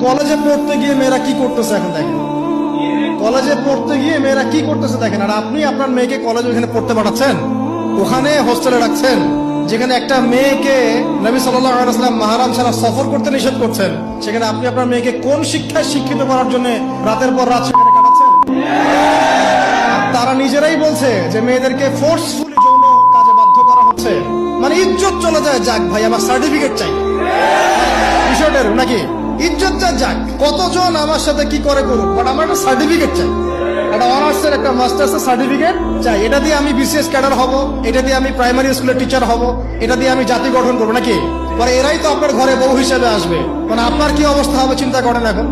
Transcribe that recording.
কলেজে পড়তে গিয়ে মেয়েরা কি করতেছে এখন দেখেন, কলেজে পড়তে গিয়ে মেয়েরা কি করতেছে দেখেন। আর আপনি আপনার মেয়েকে কলেজে ওখানে পড়তে পাঠাচ্ছেন, ওখানে হোস্টেলে রাখছেন, যেখানে একটা মেয়েকে নবী সাল্লাল্লাহু আলাইহি ওয়াসাল্লাম মাহরাম ছাড়া সফর করতে নিষেধ করছেন, সেখানে আপনি আপনার মেয়েকে কোন শিক্ষায় শিক্ষিত করার জন্য রাতের পর রাত সেখানে কাটাচ্ছেন? তারা নিজেরাই বলছে যে মেয়েদেরকে ফোর্সফুলি যৌন কাজে বাধ্য করা হচ্ছে, মানে ইজ্জত চলে যায়। যাক ভাই, আমার সার্টিফিকেট চাই বিষয়টার, নাকি ইজ্জত যাক, কতজন আমার সাথে কি করে করুক, বাট আমার একটা সার্টিফিকেট চাই, একটা অনার্সের একটা মাস্টার্সের সার্টিফিকেট চাই। এটা দিয়ে আমি বিসিএস ক্যাডার হব, এটা দিয়ে আমি প্রাইমারি স্কুলের টিচার হব, এটা দিয়ে আমি জাতি গঠন করবো, নাকি? পরে এরাই তো আপনার ঘরে বউ হিসেবে আসবে, মানে আপনার কি অবস্থা হবে চিন্তা করেন এখন।